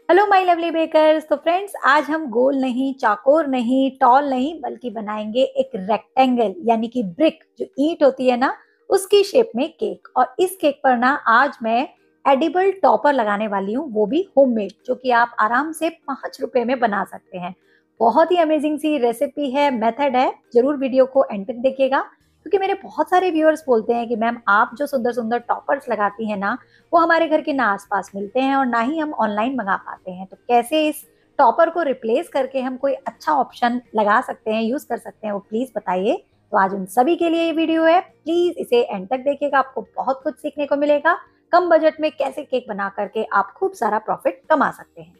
Hello my lovely bakers. तो friends, आज हम गोल नहीं, चाकोर नहीं, टॉल नहीं, बल्कि बनाएंगे एक रेक्टेंगल यानी कि ब्रिक जो ईंट होती है ना, उसकी शेप में केक। और इस केक पर ना आज मैं एडिबल टॉपर लगाने वाली हूँ, वो भी होममेड, जो कि आप आराम से 5 रुपए में बना सकते हैं। बहुत ही अमेजिंग सी रेसिपी है, मेथड है। जरूर वीडियो को एंड तक देखिएगा, क्योंकि मेरे बहुत सारे व्यूअर्स बोलते हैं कि मैम आप जो सुंदर सुंदर टॉपर्स लगाती हैं ना, वो हमारे घर के ना आसपास मिलते हैं और ना ही हम ऑनलाइन मंगा पाते हैं। तो कैसे इस टॉपर को रिप्लेस करके हम कोई अच्छा ऑप्शन लगा सकते हैं, यूज कर सकते हैं, वो प्लीज बताइए। तो आज उन सभी के लिए ये वीडियो है, प्लीज इसे एंड तक देखिएगा, आपको बहुत कुछ सीखने को मिलेगा। कम बजट में कैसे केक बना करके आप खूब सारा प्रॉफिट कमा सकते हैं।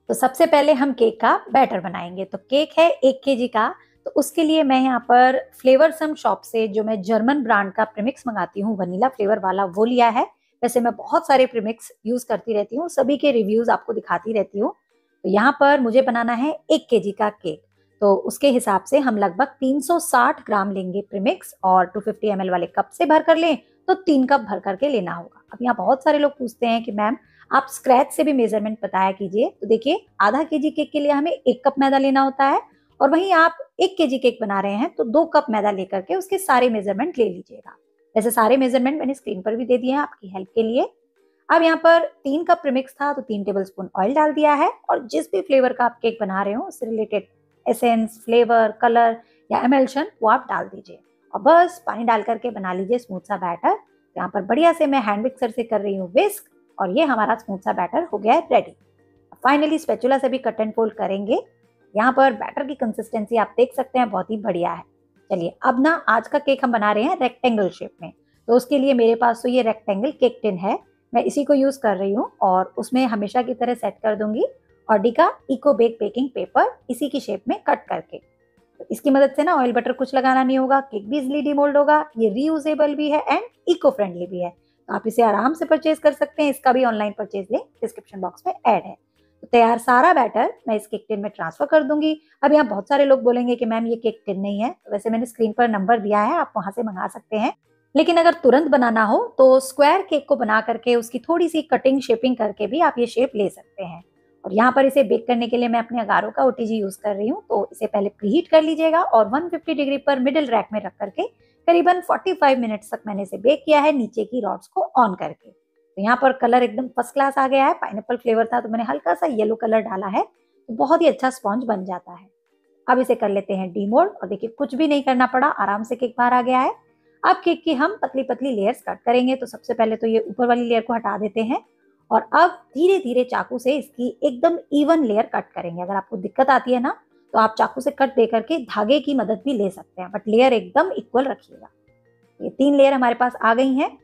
तो सबसे पहले हम केक का बैटर बनाएंगे। तो केक है 1 kg का। तो उसके लिए मैं यहाँ पर फ्लेवर सम शॉप से जो मैं जर्मन ब्रांड का प्रीमिक्स मंगाती हूँ, वनीला फ्लेवर वाला, वो लिया है। वैसे मैं बहुत सारे प्रीमिक्स यूज करती रहती हूँ, सभी के रिव्यूज आपको दिखाती रहती हूँ। तो यहाँ पर मुझे बनाना है 1 kg का केक। तो उसके हिसाब से हम लगभग 360 ग्राम लेंगे प्रीमिक्स, और 250 ml वाले कप से भर कर लें तो 3 कप भर करके लेना होगा। अब यहाँ बहुत सारे लोग पूछते हैं कि मैम आप स्क्रैच से भी मेजरमेंट बताया कीजिए। तो देखिए, आधा केजी केक के लिए हमें 1 कप मैदा लेना होता है, और वहीं आप 1 kg केक बना रहे हैं तो 2 कप मैदा लेकर के उसके सारे मेजरमेंट ले लीजिएगा। वैसे सारे मेजरमेंट मैंने स्क्रीन पर भी दे दिए हैं आपकी हेल्प के लिए। अब यहाँ पर 3 कप प्रीमिक्स था तो 3 टेबलस्पून ऑयल डाल दिया है, और जिस भी फ्लेवर का आप केक बना रहे हो उससे रिलेटेड एसेंस, फ्लेवर, कलर या एमल्शन वो आप डाल दीजिए, और बस पानी डाल करके बना लीजिए स्मूथ सा बैटर। यहाँ पर बढ़िया से मैं हैंड मिक्सर से कर रही हूँ विस्क, और ये हमारा स्मूथ सा बैटर हो गया है रेडी। फाइनली स्पैचुला से भी कट एंड फोल्ड करेंगे। यहाँ पर बैटर की कंसिस्टेंसी आप देख सकते हैं, बहुत ही बढ़िया है। चलिए, अब ना आज का केक हम बना रहे हैं रेक्टेंगल शेप में। तो उसके लिए मेरे पास तो ये रेक्टेंगल केक टिन है, मैं इसी को यूज कर रही हूँ, और उसमें हमेशा की तरह सेट कर दूंगी ऑडी का इको बेक बेकिंग पेपर, इसी की शेप में कट करके। तो इसकी मदद से ना ऑयल बटर कुछ लगाना नहीं होगा, केक भी इजिली डिमोल्ड होगा, ये रीयूजेबल भी है एंड इको फ्रेंडली भी है। तो आप इसे आराम से परचेज कर सकते हैं, इसका भी online purchase link description box में ऐड है। तो तैयार सारा बैटर मैं इस केक टिन में ट्रांसफर कर दूंगी। अब यहाँ बहुत सारे लोग बोलेंगे कि मैम ये केक टिन नहीं है, तो वैसे मैंने स्क्रीन पर नंबर दिया है, आप वहां से मंगा सकते हैं। लेकिन अगर तुरंत बनाना हो तो स्क्वायर केक को बना करके उसकी थोड़ी सी कटिंग शेपिंग करके भी आप ये शेप ले सकते हैं। और यहाँ पर इसे बेक करने के लिए मैं अपने अगारो का ओटीजी यूज कर रही हूँ। तो इसे पहले प्रीहीट कर लीजिएगा, और 150 डिग्री पर मिडिल रैक में रख करके करीबन 45 मिनट्स तक मैंने इसे बेक किया है, नीचे की रॉड्स को ऑन करके। तो यहाँ पर कलर एकदम फर्स्ट क्लास आ गया है, पाइनएप्पल फ्लेवर था तो मैंने हल्का सा येलो कलर डाला है, तो बहुत ही अच्छा स्पॉन्ज बन जाता है। अब इसे कर लेते हैं डीमोल्ड, और देखिए कुछ भी नहीं करना पड़ा, आराम से केक बाहर आ गया है। अब केक की हम पतली पतली लेयर्स कट करेंगे। तो सबसे पहले तो ये ऊपर वाली लेयर को हटा देते हैं, और अब धीरे धीरे चाकू से इसकी एकदम इवन लेयर कट करेंगे। अगर आपको दिक्कत आती है ना, तो आप चाकू से कट दे करके धागे की मदद भी ले सकते हैं, बट लेयर एकदम इक्वल रखिएगा। ये 3 लेयर हमारे पास आ गई हैं।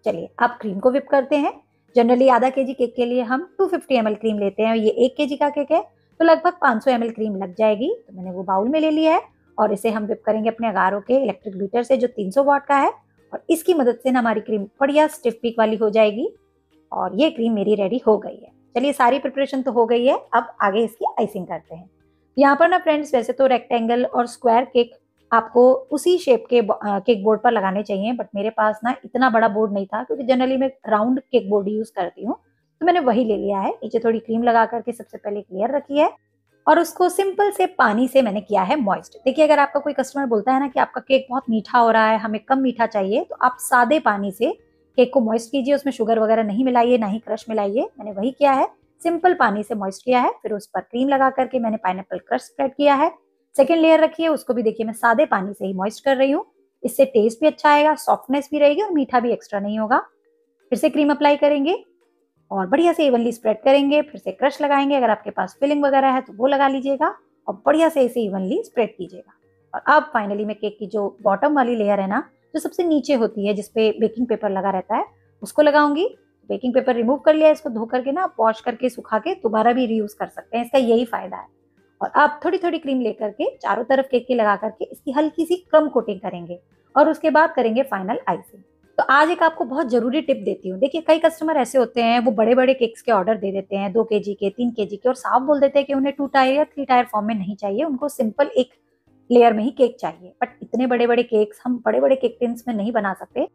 चलिए अब क्रीम को विप करते हैं। जनरली आधा केजी केक के लिए हम 250 ml क्रीम लेते हैं, ये 1 kg का केक है तो लगभग 500 ml क्रीम लग जाएगी। तो मैंने वो बाउल में ले लिया है, और इसे हम विप करेंगे अपने अगारो के इलेक्ट्रिक बीटर से जो 300 वाट का है, और इसकी मदद से ना हमारी क्रीम बढ़िया स्टिफ पीक वाली हो जाएगी। और ये क्रीम मेरी रेडी हो गई है। चलिए, सारी प्रिपरेशन तो हो गई है, अब आगे इसकी आइसिंग करते हैं। यहाँ पर ना फ्रेंड्स, वैसे तो रेक्टेंगल और स्क्वायर केक आपको उसी शेप के केक बोर्ड पर लगाने चाहिए, बट मेरे पास ना इतना बड़ा बोर्ड नहीं था, क्योंकि जनरली मैं राउंड केक बोर्ड यूज करती हूँ। तो मैंने वही ले लिया है। नीचे थोड़ी क्रीम लगा करके सबसे पहले एक लेयर रखी है, और उसको सिंपल से पानी से मैंने किया है मॉइस्ट। देखिए, अगर आपका कोई कस्टमर बोलता है ना कि आपका केक बहुत मीठा हो रहा है, हमें कम मीठा चाहिए, तो आप सादे पानी से केक को मॉइस्ट कीजिए, उसमें शुगर वगैरह नहीं मिलाइए, ना ही क्रश मिलाइए। मैंने वही किया है, सिंपल पानी से मॉइस्ट किया है। फिर उस पर क्रीम लगा करके मैंने पाइनएप्पल क्रश स्प्रेड किया है। सेकेंड लेयर रखी है, उसको भी देखिए मैं सादे पानी से ही मॉइस्ट कर रही हूँ। इससे टेस्ट भी अच्छा आएगा, सॉफ्टनेस भी रहेगी, और मीठा भी एक्स्ट्रा नहीं होगा। फिर से क्रीम अप्लाई करेंगे, और बढ़िया से इवनली स्प्रेड करेंगे। फिर से क्रश लगाएंगे, अगर आपके पास फिलिंग वगैरह है तो वो लगा लीजिएगा, और बढ़िया से इसे इवनली स्प्रेड कीजिएगा। और अब फाइनली मैं केक की जो बॉटम वाली लेयर है ना, जो सबसे नीचे होती है जिसपे बेकिंग पेपर लगा रहता है, उसको लगाऊंगी। बेकिंग पेपर रिमूव कर लिया, इसको धो करके ना वॉश करके सुखा के दोबारा भी रीयूज कर सकते हैं, इसका यही फायदा है। और अब थोड़ी थोड़ी क्रीम लेकर के चारों तरफ केक की लगा करके इसकी हल्की सी क्रम कोटिंग करेंगे, और उसके बाद करेंगे फाइनल आइसिंग। तो आज एक आपको बहुत जरूरी टिप देती हूँ। देखिए, कई कस्टमर ऐसे होते हैं, वो बड़े बड़े केक्स के ऑर्डर दे देते हैं, 2 kg के, 3 kg के, और साफ बोल देते हैं कि उन्हें 2 टायर या 3 टायर फॉर्म में नहीं चाहिए, उनको सिंपल एक लेयर में ही केक चाहिए। बट इतने बड़े बड़े केक्स हम बड़े बड़े केक टिन्स में नहीं बना सकते।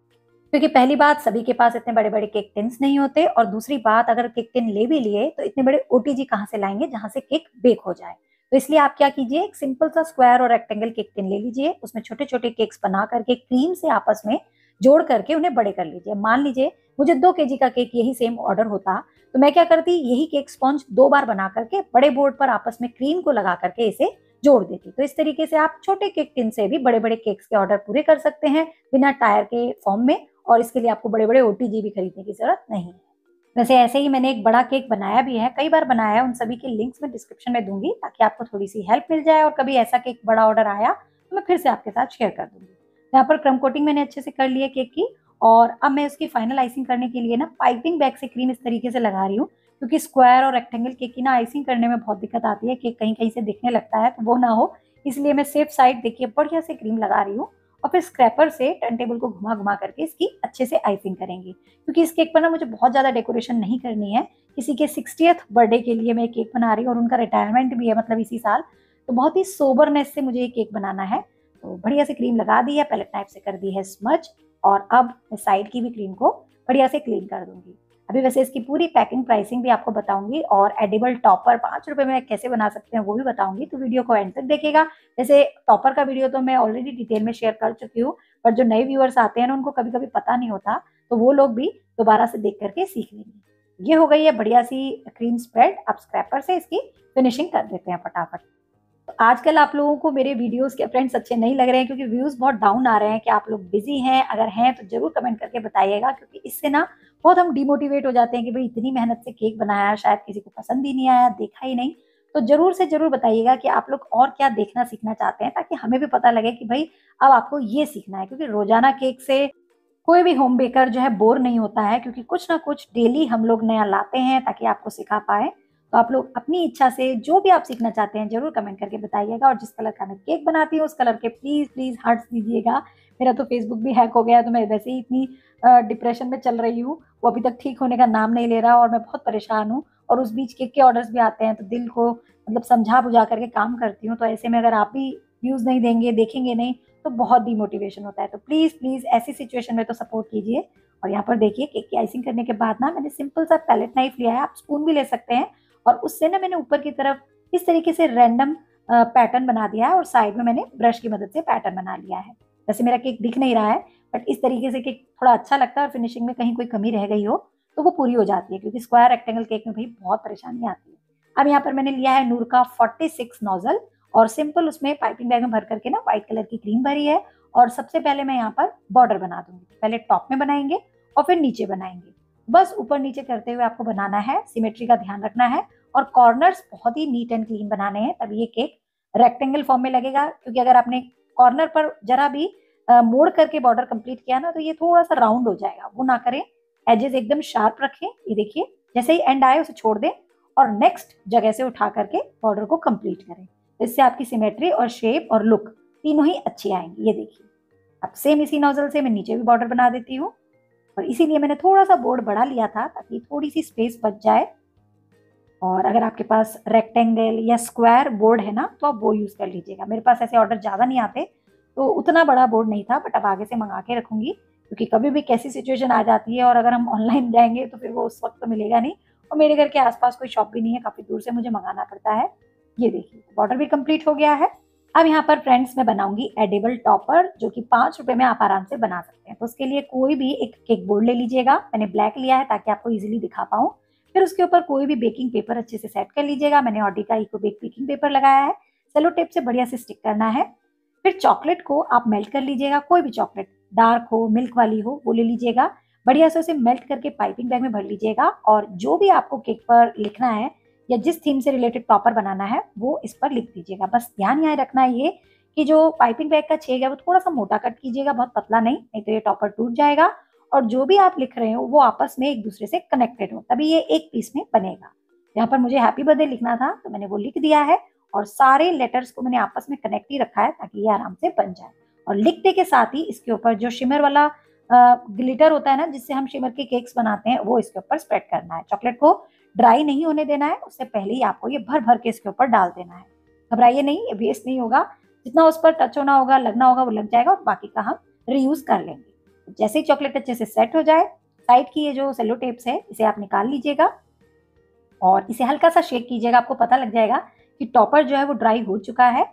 क्योंकि पहली बात, सभी के पास इतने बड़े बड़े केक टिन्स नहीं होते, और दूसरी बात, अगर केक टिन ले भी लिए तो इतने बड़े ओटीजी कहाँ से लाएंगे जहां से केक बेक हो जाए। तो इसलिए आप क्या कीजिए, एक सिंपल सा स्क्वायर और रेक्टेंगल केक टिन ले लीजिए, उसमें छोटे छोटे केक्स बना करके क्रीम से आपस में जोड़ करके उन्हें बड़े कर लीजिए। मान लीजिए मुझे 2 kg का केक यही सेम ऑर्डर होता, तो मैं क्या करती, यही केक स्पॉन्ज 2 बार बना करके बड़े बोर्ड पर आपस में क्रीम को लगा करके इसे जोड़ देती। तो इस तरीके से आप छोटे केक टिन से भी बड़े बड़े केक्स के ऑर्डर पूरे कर सकते हैं बिना टायर के फॉर्म में, और इसके लिए आपको बड़े बड़े ओटीजी भी खरीदने की जरूरत नहीं है। वैसे ऐसे ही मैंने एक बड़ा केक बनाया भी है, कई बार बनाया है, उन सभी के लिंक्स मैं डिस्क्रिप्शन में दूंगी ताकि आपको थोड़ी सी हेल्प मिल जाए, और कभी ऐसा केक बड़ा ऑर्डर आया तो मैं फिर से आपके साथ शेयर कर दूंगी। यहाँ पर क्रम कोटिंग मैंने अच्छे से कर ली है केक की, और अब मैं उसकी फाइनल आइसिंग करने के लिए ना पाइपिंग बैग से क्रीम इस तरीके से लगा रही हूँ, क्योंकि स्क्वायर और रेक्टेंगल केक की ना आइसिंग करने में बहुत दिक्कत आती है, केक कहीं कहीं से दिखने लगता है, तो वो ना हो, इसलिए मैं सेफ साइड देखिए बढ़िया से क्रीम लगा रही हूँ, और फिर स्क्रैपर से टर्न टेबल को घुमा घुमा करके इसकी अच्छे से आइसिंग करेंगे। क्योंकि इस केक पर ना मुझे बहुत ज्यादा डेकोरेशन नहीं करनी है, किसी के 60th बर्थडे के लिए मैं केक बना रही हूँ, और उनका रिटायरमेंट भी है मतलब इसी साल, तो बहुत ही सोबरनेस से मुझे ये केक बनाना है। तो बढ़िया से क्रीम लगा दी है, पैलेट नाइफ से कर दी है स्मच, और अब मैं साइड की भी क्रीम को बढ़िया से क्लीन कर दूंगी। अभी वैसे इसकी पूरी पैकिंग प्राइसिंग भी आपको बताऊंगी, और एडिबल टॉपर 5 रुपए में कैसे बना सकते हैं वो भी बताऊंगी, तो वीडियो को एंड तक देखिएगा। वैसे टॉपर का वीडियो तो मैं ऑलरेडी डिटेल में शेयर कर चुकी हूँ, पर जो नए व्यूअर्स आते हैं ना उनको कभी कभी पता नहीं होता, तो वो लोग भी दोबारा से देख करके सीख लेंगे। ये हो गई है बढ़िया सी क्रीम स्प्रेड, अब स्क्रैपर से इसकी फिनिशिंग कर देते हैं फटाफट। तो आजकल आप लोगों को मेरे वीडियोस के फ्रेंड्स अच्छे नहीं लग रहे हैं, क्योंकि व्यूज बहुत डाउन आ रहे हैं, कि आप लोग बिजी हैं, अगर हैं तो जरूर कमेंट करके बताइएगा, क्योंकि इससे ना बहुत हम डिमोटिवेट हो जाते हैं कि भाई इतनी मेहनत से केक बनाया, शायद किसी को पसंद ही नहीं आया, देखा ही नहीं। तो जरूर से जरूर बताइएगा कि आप लोग और क्या देखना सीखना चाहते हैं, ताकि हमें भी पता लगे कि भाई अब आपको ये सीखना है, क्योंकि रोजाना केक से कोई भी होम बेकर जो है बोर नहीं होता है, क्योंकि कुछ ना कुछ डेली हम लोग नया लाते हैं ताकि आपको सिखा पाए। तो आप लोग अपनी इच्छा से जो भी आप सीखना चाहते हैं जरूर कमेंट करके बताइएगा, और जिस कलर का मैं केक बनाती हूँ उस कलर के प्लीज प्लीज हार्ट्स दीजिएगा। मेरा तो फेसबुक भी हैक हो गया है, तो मैं वैसे ही इतनी डिप्रेशन में चल रही हूँ, वो अभी तक ठीक होने का नाम नहीं ले रहा, और मैं बहुत परेशान हूँ, और उस बीच केक के ऑर्डर्स भी आते हैं, तो दिल को मतलब समझा बुझा करके काम करती हूँ। तो ऐसे में अगर आप भी व्यूज नहीं देंगे, देखेंगे नहीं, तो बहुत डिमोटिवेशन होता है। तो प्लीज प्लीज ऐसी सिचुएशन में तो सपोर्ट कीजिए। और यहाँ पर देखिए केक की आइसिंग करने के बाद ना मैंने सिंपल सा पैलेट नाइफ लिया है, आप स्पून भी ले सकते हैं, और उससे ना मैंने ऊपर की तरफ इस तरीके से रैंडम पैटर्न बना दिया है, और साइड में मैंने ब्रश की मदद से पैटर्न बना लिया है। वैसे मेरा केक दिख नहीं रहा है, बट इस तरीके से केक थोड़ा अच्छा लगता है, और फिनिशिंग में कहीं कोई कमी रह गई हो तो वो पूरी हो जाती है, क्योंकि स्क्वायर रेक्टेंगल केक में भाई बहुत परेशानी आती है। अब यहाँ पर मैंने लिया है नूर का 46 नोजल, और सिंपल उसमें पाइपिंग बैग में भर करके ना व्हाइट कलर की क्रीम भरी है। और सबसे पहले मैं यहाँ पर बॉर्डर बना दूंगी, पहले टॉप में बनाएंगे और फिर नीचे बनाएंगे। बस ऊपर नीचे करते हुए आपको बनाना है, सिमेट्री का ध्यान रखना है, और कॉर्नर्स बहुत ही नीट एंड क्लीन बनाने हैं, तभी ये केक रेक्टेंगल फॉर्म में लगेगा। क्योंकि अगर आपने कॉर्नर पर जरा भी मोड़ करके बॉर्डर कंप्लीट किया ना, तो ये थोड़ा सा राउंड हो जाएगा, वो ना करें। एजेस एकदम शार्प रखें, ये देखिए जैसे ही एंड आए उसे छोड़ दें, और नेक्स्ट जगह से उठा करके बॉर्डर को कंप्लीट करें। इससे आपकी सिमेट्री और शेप और लुक तीनों ही अच्छी आएंगी। ये देखिए अब सेम इसी नोजल से मैं नीचे भी बॉर्डर बना देती हूँ, और इसीलिए मैंने थोड़ा सा बोर्ड बड़ा लिया था ताकि थोड़ी सी स्पेस बच जाए। और अगर आपके पास रेक्टेंगल या स्क्वायर बोर्ड है ना, तो आप वो यूज कर लीजिएगा। मेरे पास ऐसे ऑर्डर ज्यादा नहीं आते, तो उतना बड़ा बोर्ड नहीं था, बट अब आगे से मंगा के रखूंगी, क्योंकि कभी भी कैसी सिचुएशन आ जाती है, और अगर हम ऑनलाइन जाएंगे तो फिर वो उस वक्त तो मिलेगा नहीं, और मेरे घर के आसपास कोई शॉप भी नहीं है, काफी दूर से मुझे मंगाना पड़ता है। ये देखिए बॉर्डर भी कंप्लीट हो गया है। अब यहाँ पर फ्रेंड्स मैं बनाऊंगी एडिबल टॉपर, जो कि 5 रुपए में आप आराम से बना सकते हैं। तो उसके लिए कोई भी एक केक बोर्ड ले लीजिएगा, मैंने ब्लैक लिया है ताकि आपको इजीली दिखा पाऊं। फिर उसके ऊपर कोई भी बेकिंग पेपर अच्छे से सेट कर लीजिएगा, मैंने ऑडी का इको बेक बेकिंग पेपर लगाया है, सेलो टेप से बढ़िया से स्टिक करना है। फिर चॉकलेट को आप मेल्ट कर लीजिएगा, कोई भी चॉकलेट, डार्क हो मिल्क वाली हो वो ले लीजिएगा, बढ़िया से उसे मेल्ट करके पाइपिंग बैग में भर लीजिएगा, और जो भी आपको केक पर लिखना है या जिस थीम से रिलेटेड टॉपर बनाना है वो इस पर लिख दीजिएगा। बस ध्यान यहाँ रखना है ये कि जो पाइपिंग बैग का छेद है वो थोड़ा सा मोटा कट कीजिएगा, बहुत पतला नहीं तो ये टॉपर टूट जाएगा, और जो भी आप लिख रहे हो वो आपस में एक दूसरे से कनेक्टेड हो, तभी ये एक पीस में बनेगा। यहाँ पर मुझे हैप्पी बर्थडे लिखना था तो मैंने वो लिख दिया है, और सारे लेटर्स को मैंने आपस में कनेक्ट ही रखा है ताकि ये आराम से बन जाए। और लिखते के साथ ही इसके ऊपर जो शिमर वाला ग्लिटर होता है ना, जिससे हम शिमर के केक्स बनाते हैं, वो इसके ऊपर स्प्रेड करना है। चॉकलेट को ड्राई नहीं होने देना है, उससे पहले ही आपको ये भर भर के इसके ऊपर डाल देना है। घबराइए नहीं, ये वेस्ट नहीं होगा, जितना उस पर टच होना होगा लगना होगा वो लग जाएगा, और बाकी का हम रीयूज कर लेंगे। जैसे ही चॉकलेट अच्छे से सेट हो जाए, साइड की ये जो सेलो टेप्स है इसे आप निकाल लीजिएगा और इसे हल्का सा शेक कीजिएगा। आपको पता लग जाएगा कि टॉपर जो है वो ड्राई हो चुका है।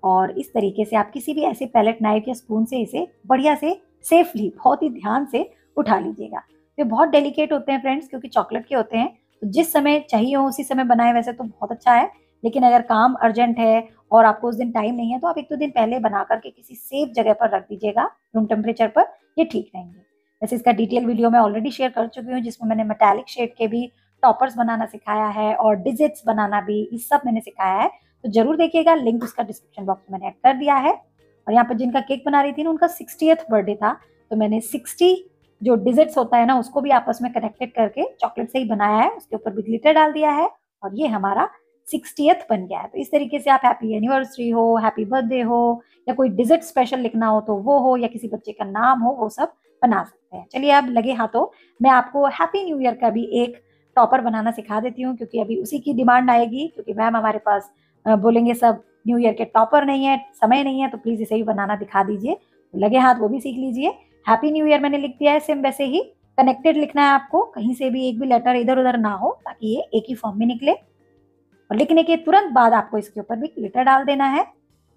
और इस तरीके से आप किसी भी ऐसे पैलेट नाइफ या स्पून से इसे बढ़िया से सेफली बहुत ही ध्यान से उठा लीजिएगा। ये बहुत डेलिकेट होते हैं फ्रेंड्स, क्योंकि चॉकलेट के होते हैं, तो जिस समय चाहिए हो उसी समय बनाए वैसे तो बहुत अच्छा है, लेकिन अगर काम अर्जेंट है और आपको उस दिन टाइम नहीं है तो आप 1-2 दिन पहले बना करके किसी सेफ जगह पर रख दीजिएगा, रूम टेम्परेचर पर, ये ठीक रहेंगे। वैसे इसका डिटेल वीडियो मैं ऑलरेडी शेयर कर चुकी हूँ, जिसमें मैंने मेटालिक शेड के भी टॉपर्स बनाना सिखाया है और डिजिट्स बनाना भी, ये सब मैंने सिखाया है, तो जरूर देखिएगा। लिंक उसका डिस्क्रिप्शन बॉक्स में मैंने ऐड कर दिया है। और यहाँ पर जिनका केक बना रही थी ना, उनका 60th बर्थडे था, तो मैंने 60 जो डिजिट्स होता है ना उसको भी आपस में कनेक्टेड करके चॉकलेट से ही बनाया है, उसके ऊपर भी ग्लिटर डाल दिया है और ये हमारा 60th बन गया है। तो इस तरीके से आप हैप्पी एनिवर्सरी हो, हैप्पी बर्थडे हो, या कोई डिजिट स्पेशल लिखना हो तो वो हो, या किसी बच्चे का नाम हो, वो सब बना सकते हैं। चलिए अब लगे हाथों मैं आपको हैप्पी न्यू ईयर का भी एक टॉपर बनाना सिखा देती हूँ, क्योंकि अभी उसी की डिमांड आएगी, क्योंकि मैम हमारे पास बोलेंगे सब न्यू ईयर के टॉपर नहीं है, समय नहीं है, तो प्लीज इसे भी बनाना दिखा दीजिए। तो लगे हाथ वो भी सीख लीजिए। हैप्पी न्यू ईयर मैंने लिख दिया है, सेम वैसे ही कनेक्टेड लिखना है आपको, कहीं से भी एक भी लेटर इधर उधर ना हो, ताकि ये एक ही फॉर्म में निकले। और लिखने के तुरंत बाद आपको इसके ऊपर भी ग्लिटर डाल देना है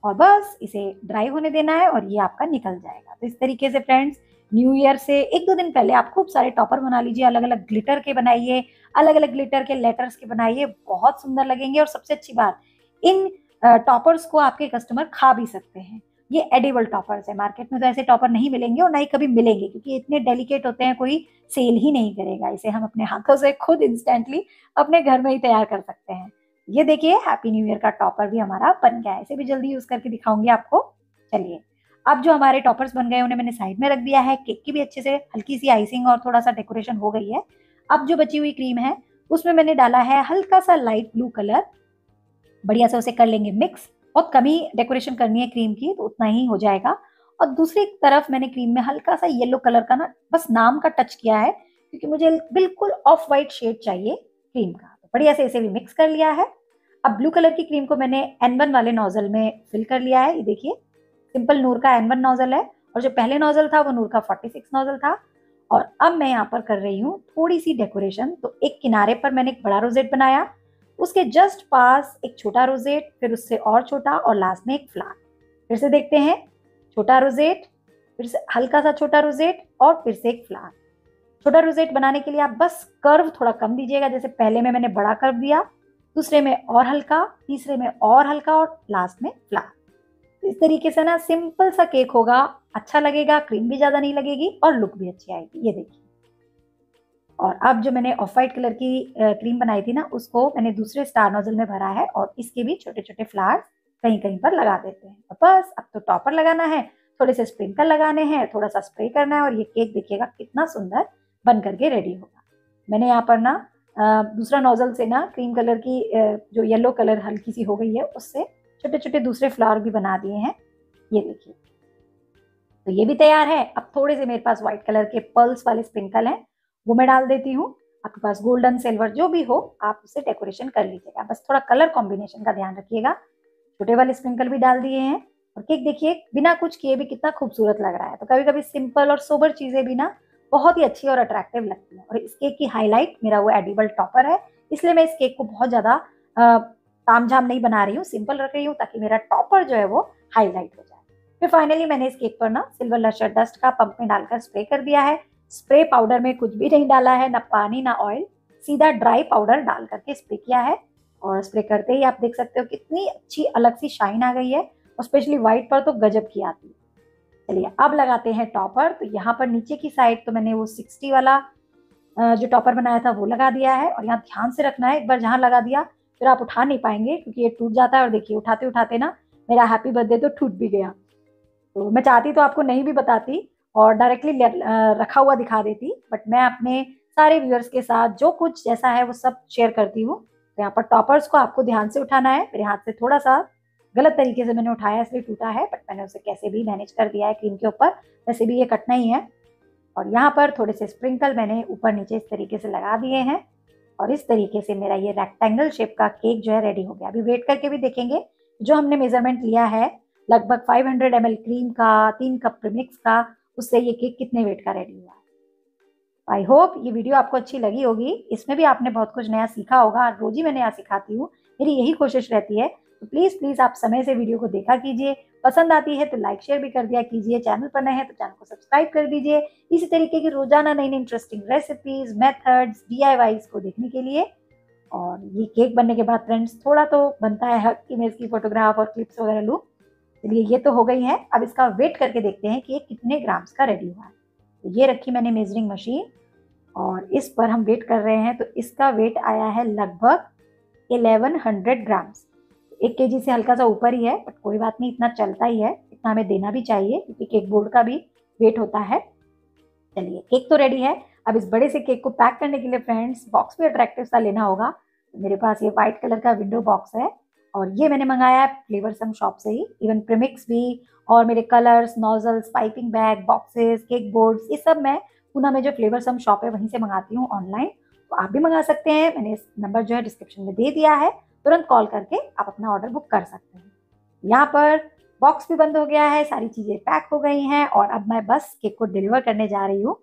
और बस इसे ड्राई होने देना है और ये आपका निकल जाएगा। तो इस तरीके से फ्रेंड्स, न्यू ईयर से 1-2 दिन पहले आप खूब सारे टॉपर बना लीजिए, अलग अलग ग्लिटर के बनाइए, अलग अलग ग्लिटर के लेटर्स के बनाइए, बहुत सुंदर लगेंगे। और सबसे अच्छी बात, इन टॉपर्स को आपके कस्टमर खा भी सकते हैं। ये एडिबल टॉपर्स है, मार्केट में तो ऐसे टॉपर नहीं मिलेंगे और ना ही कभी मिलेंगे, क्योंकि इतने डेलिकेट होते हैं, कोई सेल ही नहीं करेगा। इसे हम अपने हाथों से खुद इंस्टेंटली अपने घर में ही तैयार कर सकते हैं। ये देखिए हैप्पी न्यू ईयर का टॉपर भी हमारा बन गया है, इसे भी जल्दी यूज करके दिखाऊंगी आपको। चलिए, अब जो हमारे टॉपर्स बन गए उन्हें मैंने साइड में रख दिया है। केक की भी अच्छे से हल्की सी आइसिंग और थोड़ा सा डेकोरेशन हो गई है। अब जो बची हुई क्रीम है उसमें मैंने डाला है हल्का सा लाइट ब्लू कलर, बढ़िया से उसे कर लेंगे मिक्स। बहुत कम ही डेकोरेशन करनी है क्रीम की, तो उतना ही हो जाएगा। और दूसरी तरफ मैंने क्रीम में हल्का सा येलो कलर का ना बस नाम का टच किया है, क्योंकि मुझे बिल्कुल ऑफ वाइट शेड चाहिए क्रीम का। तो बढ़िया से इसे भी मिक्स कर लिया है। अब ब्लू कलर की क्रीम को मैंने N1 वाले नोजल में फिल कर लिया है। ये देखिए, सिंपल नूर का N1 नोजल है और जो पहले नोजल था वो नूर का 46 नोजल था। और अब मैं यहाँ पर कर रही हूँ थोड़ी सी डेकोरेशन। तो एक किनारे पर मैंने एक बड़ा रोजेट बनाया, उसके जस्ट पास एक छोटा रोजेट, फिर उससे और छोटा, और लास्ट में एक फ्लावर। फिर से देखते हैं, छोटा रोजेट, फिर से हल्का सा छोटा रोजेट, और फिर से एक फ्लावर। छोटा रोजेट बनाने के लिए आप बस कर्व थोड़ा कम दीजिएगा, जैसे पहले में मैंने बड़ा कर्व दिया, दूसरे में और हल्का, तीसरे में और हल्का, और लास्ट में फ्लावर। इस तरीके से ना सिंपल सा केक होगा, अच्छा लगेगा, क्रीम भी ज्यादा नहीं लगेगी और लुक भी अच्छी आएगी। ये देखिए। और अब जो मैंने ऑफ वाइट कलर की क्रीम बनाई थी ना, उसको मैंने दूसरे स्टार नोजल में भरा है और इसके भी छोटे छोटे फ्लावर्स कहीं कहीं पर लगा देते हैं। तो बस अब तो टॉपर लगाना है, थोड़े से स्प्रिंकल लगाने हैं, थोड़ा सा स्प्रे करना है और ये केक देखिएगा कितना सुंदर बन करके रेडी होगा। मैंने यहाँ पर ना दूसरा नोजल से ना क्रीम कलर की जो येलो कलर हल्की सी हो गई है, उससे छोटे छोटे दूसरे फ्लावर भी बना दिए हैं। ये देखिए, तो ये भी तैयार है। अब थोड़े से मेरे पास व्हाइट कलर के पर्ल्स वाले स्प्रिंकल हैं, वो मैं डाल देती हूँ। आपके पास गोल्डन सिल्वर जो भी हो, आप उससे डेकोरेशन कर लीजिएगा, बस थोड़ा कलर कॉम्बिनेशन का ध्यान रखिएगा। छोटे वाले स्प्रिंकल भी डाल दिए हैं और केक देखिए बिना कुछ किए भी कितना खूबसूरत लग रहा है। तो कभी कभी सिंपल और सोबर चीजें भी ना बहुत ही अच्छी और अट्रैक्टिव लगती है। और इस केक की हाईलाइट मेरा वो एडिबल टॉपर है, इसलिए मैं इस केक को बहुत ज्यादा तामझाम नहीं बना रही हूँ, सिंपल रख रही हूँ, ताकि मेरा टॉपर जो है वो हाईलाइट हो जाए। फिर फाइनली मैंने इस केक पर ना सिल्वर लशर डस्ट का पंप में डालकर स्प्रे कर दिया है। स्प्रे पाउडर में कुछ भी नहीं डाला है, ना पानी ना ऑयल, सीधा ड्राई पाउडर डाल करके स्प्रे किया है। और स्प्रे करते ही आप देख सकते हो कितनी अच्छी अलग सी शाइन आ गई है, और स्पेशली व्हाइट पर तो गजब की आती है। चलिए अब लगाते हैं टॉपर। तो यहाँ पर नीचे की साइड तो मैंने वो 60 वाला जो टॉपर बनाया था वो लगा दिया है। और यहाँ ध्यान से रखना है, एक बार जहाँ लगा दिया फिर आप उठा नहीं पाएंगे, क्योंकि ये टूट जाता है। और देखिए उठाते उठाते ना मेरा हैप्पी बर्थडे तो टूट भी गया। तो मैं चाहती तो आपको नहीं भी बताती और डायरेक्टली रखा हुआ दिखा देती, बट मैं अपने सारे व्यूअर्स के साथ जो कुछ जैसा है वो सब शेयर करती हूँ। तो यहाँ पर टॉपर्स को आपको ध्यान से उठाना है। मेरे हाथ से थोड़ा सा गलत तरीके से मैंने उठाया इसलिए टूटा है, बट मैंने उसे कैसे भी मैनेज कर दिया है क्रीम के ऊपर, वैसे भी ये कटना ही है। और यहाँ पर थोड़े से स्प्रिंकल मैंने ऊपर नीचे इस तरीके से लगा दिए हैं। और इस तरीके से मेरा ये रेक्टेंगल शेप का केक जो है रेडी हो गया। अभी वेट करके भी देखेंगे। जो हमने मेजरमेंट लिया है लगभग 500 ml क्रीम का, 3 कप प्रीमिक्स का उससे ये केक कितने वेट का रेडी हुआ है। आई होप ये वीडियो आपको अच्छी लगी होगी, इसमें भी आपने बहुत कुछ नया सीखा होगा। रोज ही मैं नया सिखाती हूँ, मेरी यही कोशिश रहती है। तो प्लीज प्लीज आप समय से वीडियो को देखा कीजिए, पसंद आती है तो लाइक शेयर भी कर दिया कीजिए, चैनल पर नए हैं तो चैनल को सब्सक्राइब कर दीजिए इसी तरीके की रोजाना नई नई इंटरेस्टिंग रेसिपीज, मेथड्स, DIYs को देखने के लिए। और ये केक बनने के बाद फ्रेंड्स थोड़ा तो बनता है कि मैं इसकी फोटोग्राफ और क्लिप्स वगैरह लूँ। चलिए ये तो हो गई है, अब इसका वेट करके देखते हैं कि ये कितने ग्राम्स का रेडी हुआ है। तो ये रखी मैंने मेजरिंग मशीन और इस पर हम वेट कर रहे हैं, तो इसका वेट आया है लगभग 1100 ग्राम्स। 1 kg से हल्का सा ऊपर ही है, बट कोई बात नहीं, इतना चलता ही है, इतना हमें देना भी चाहिए क्योंकि केक बोर्ड का भी वेट होता है। चलिए केक तो रेडी है। अब इस बड़े से केक को पैक करने के लिए फ्रेंड्स बॉक्स भी अट्रैक्टिव सा लेना होगा। तो मेरे पास ये व्हाइट कलर का विंडो बॉक्स है और ये मैंने मंगाया है फ्लेवरसम शॉप से ही। इवन प्रीमिक्स भी और मेरे colours, nozzles, piping bag, boxes, cake boards, ये सब मैं पूना में जो फ्लेवरसम शॉप है वहीं से मंगाती हूँ ऑनलाइन। तो आप भी मंगा सकते हैं, मैंने इस नंबर जो है डिस्क्रिप्शन में दे दिया है, तुरंत कॉल करके आप अपना ऑर्डर बुक कर सकते हैं। यहाँ पर बॉक्स भी बंद हो गया है, सारी चीजें पैक हो गई हैं और अब मैं बस केक को डिलीवर करने जा रही हूँ।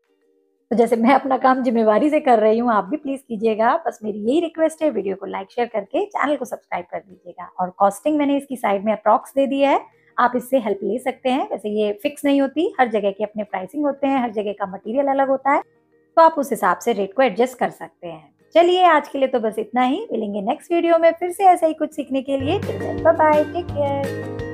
तो जैसे मैं अपना काम जिम्मेवारी से कर रही हूँ, आप भी प्लीज कीजिएगा। बस मेरी यही रिक्वेस्ट है, वीडियो को लाइक शेयर करके चैनल को सब्सक्राइब कर दीजिएगा। और कॉस्टिंग मैंने इसकी साइड में अप्रॉक्स दे दी है, आप इससे हेल्प ले सकते हैं। वैसे ये फिक्स नहीं होती, हर जगह के अपने प्राइसिंग होते हैं, हर जगह का मटेरियल अलग होता है, तो आप उस हिसाब से रेट को एडजस्ट कर सकते हैं। चलिए आज के लिए तो बस इतना ही, मिलेंगे नेक्स्ट वीडियो में फिर से ऐसा ही कुछ सीखने के लिए। Bye bye, take care.